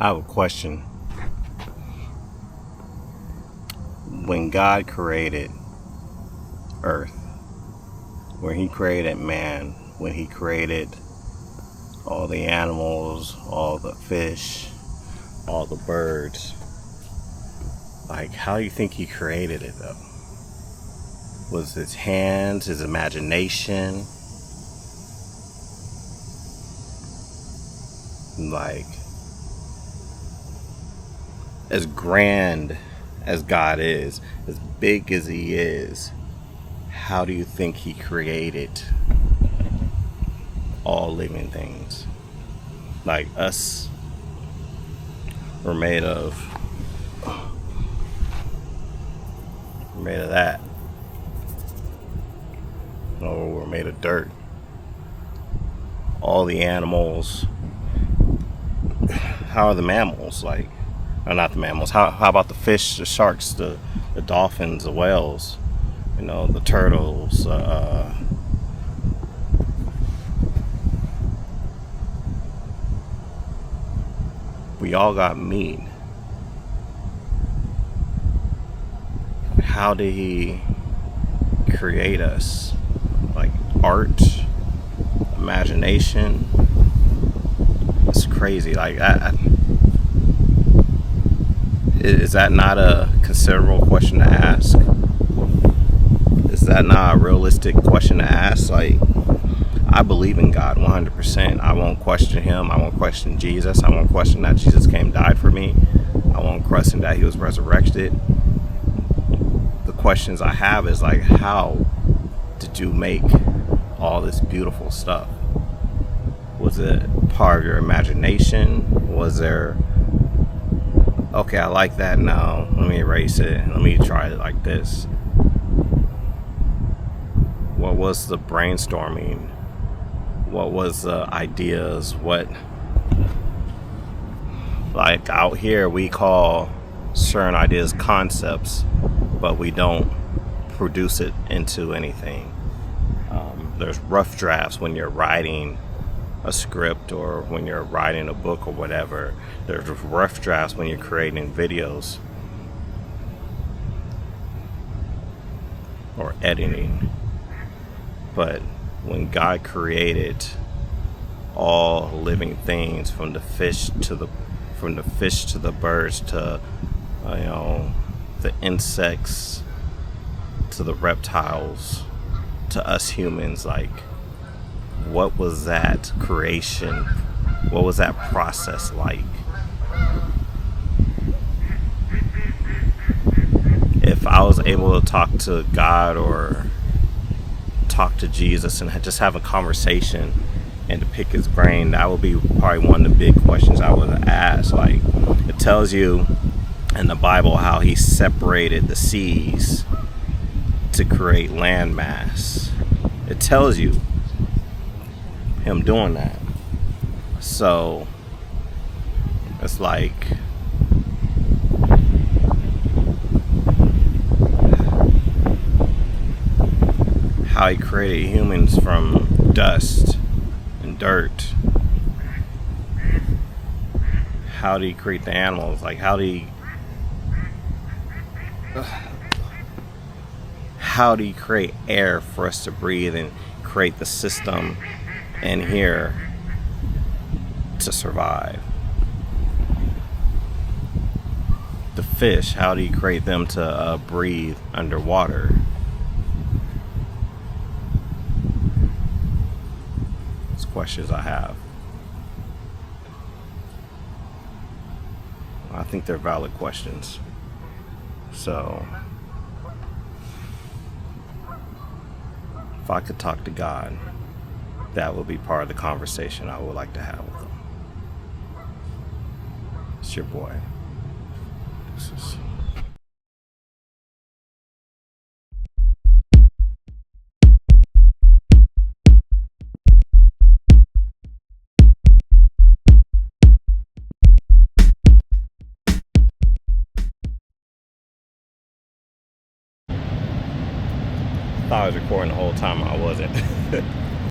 I have a question. When God created Earth, when He created man, when He created all the animals, all the fish, all the birds, like, how do you think He created it though? Was His hands, His imagination? Like, as grand as God is, as big as He is, how do you think He created all living things? Like us, we're made of that. Or we're made of dirt. All the animals. How are the mammals? Like, or not the mammals. How about the fish, the sharks, the dolphins, the whales? You know, the turtles. We all got meat. How did He create us? Like art, imagination. It's crazy. Like, is that not a considerable question to ask? Is that not a realistic question to ask? Like, I believe in God 100%. I won't question Him. I won't question Jesus. I won't question that Jesus came and died for me. I won't question that He was resurrected. The questions I have is like, how did you make all this beautiful stuff? Was it part of your imagination? Was there, okay, I like that now, let me erase it, let me try it like this? What was the brainstorming? What was the ideas? What, like out here we call certain ideas concepts, but we don't produce it into anything. There's rough drafts when you're writing a script or when you're writing a book or whatever. There's rough drafts when you're creating videos or editing. But when God created all living things, from the fish to the birds to the insects to the reptiles to us humans, like, what was that creation? What was that process like? If I was able to talk to God or talk to Jesus and just have a conversation and to pick His brain, that would be probably one of the big questions I would ask. Like, it tells you in the Bible how He separated the seas to create land mass. It tells you Him doing that. So it's like, how He created humans from dust and dirt. How did He create the animals? Like, how did He create air for us to breathe and create the system in here to survive? The fish, how do you create them to breathe underwater? Those questions I have. I think they're valid questions. So, if I could talk to God, that would be part of the conversation I would like to have with Him. It's your boy. I thought I was recording the whole time. I wasn't.